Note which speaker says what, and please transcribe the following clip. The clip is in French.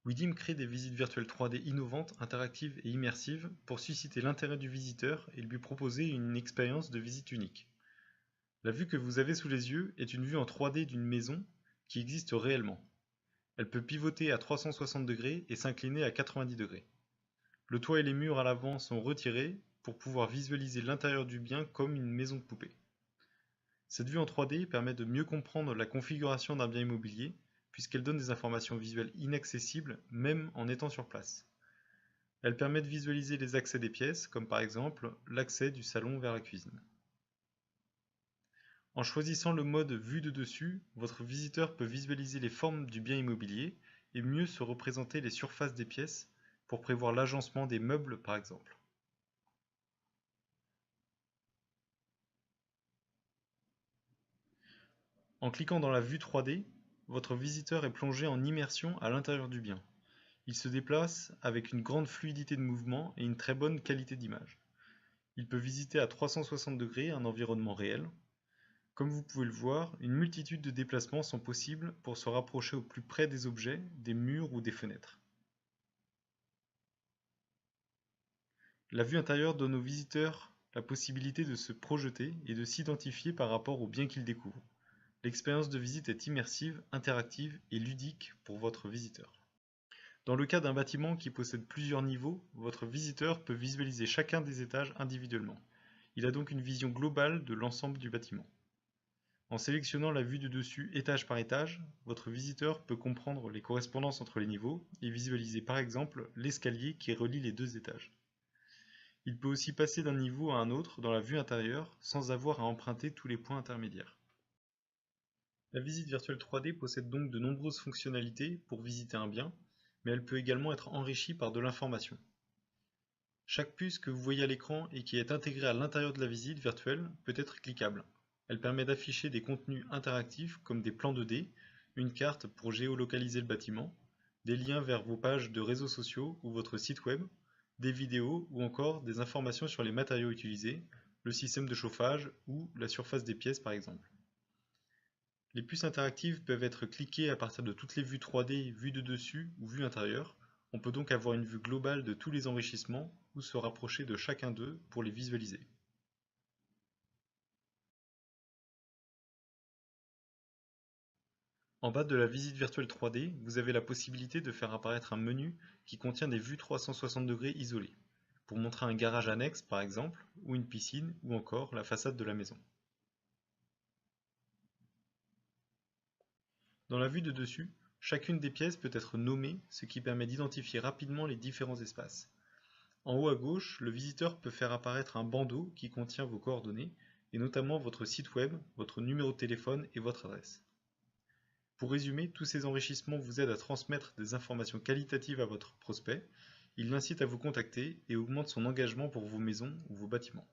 Speaker 1: Widim crée des visites virtuelles 3D innovantes, interactives et immersives pour susciter l'intérêt du visiteur et lui proposer une expérience de visite unique. La vue que vous avez sous les yeux est une vue en 3D d'une maison qui existe réellement. Elle peut pivoter à 360 degrés et s'incliner à 90 degrés. Le toit et les murs à l'avant sont retirés pour pouvoir visualiser l'intérieur du bien comme une maison de poupée. Cette vue en 3D permet de mieux comprendre la configuration d'un bien immobilier puisqu'elle donne des informations visuelles inaccessibles même en étant sur place. Elle permet de visualiser les accès des pièces, comme par exemple l'accès du salon vers la cuisine. En choisissant le mode vue de dessus, votre visiteur peut visualiser les formes du bien immobilier et mieux se représenter les surfaces des pièces pour prévoir l'agencement des meubles par exemple. En cliquant dans la vue 3D, votre visiteur est plongé en immersion à l'intérieur du bien. Il se déplace avec une grande fluidité de mouvement et une très bonne qualité d'image. Il peut visiter à 360 degrés un environnement réel. Comme vous pouvez le voir, une multitude de déplacements sont possibles pour se rapprocher au plus près des objets, des murs ou des fenêtres. La vue intérieure donne aux visiteurs la possibilité de se projeter et de s'identifier par rapport au bien qu'ils découvrent. L'expérience de visite est immersive, interactive et ludique pour votre visiteur. Dans le cas d'un bâtiment qui possède plusieurs niveaux, votre visiteur peut visualiser chacun des étages individuellement. Il a donc une vision globale de l'ensemble du bâtiment. En sélectionnant la vue du dessus étage par étage, votre visiteur peut comprendre les correspondances entre les niveaux et visualiser par exemple l'escalier qui relie les deux étages. Il peut aussi passer d'un niveau à un autre dans la vue intérieure sans avoir à emprunter tous les points intermédiaires. La visite virtuelle 3D possède donc de nombreuses fonctionnalités pour visiter un bien, mais elle peut également être enrichie par de l'information. Chaque puce que vous voyez à l'écran et qui est intégrée à l'intérieur de la visite virtuelle peut être cliquable. Elle permet d'afficher des contenus interactifs comme des plans 2D, une carte pour géolocaliser le bâtiment, des liens vers vos pages de réseaux sociaux ou votre site web, des vidéos ou encore des informations sur les matériaux utilisés, le système de chauffage ou la surface des pièces par exemple. Les puces interactives peuvent être cliquées à partir de toutes les vues 3D, vues de dessus ou vues intérieures. On peut donc avoir une vue globale de tous les enrichissements ou se rapprocher de chacun d'eux pour les visualiser. En bas de la visite virtuelle 3D, vous avez la possibilité de faire apparaître un menu qui contient des vues 360 degrés isolées, pour montrer un garage annexe par exemple, ou une piscine, ou encore la façade de la maison. Dans la vue de dessus, chacune des pièces peut être nommée, ce qui permet d'identifier rapidement les différents espaces. En haut à gauche, le visiteur peut faire apparaître un bandeau qui contient vos coordonnées, et notamment votre site web, votre numéro de téléphone et votre adresse. Pour résumer, tous ces enrichissements vous aident à transmettre des informations qualitatives à votre prospect, ils l'incitent à vous contacter et augmentent son engagement pour vos maisons ou vos bâtiments.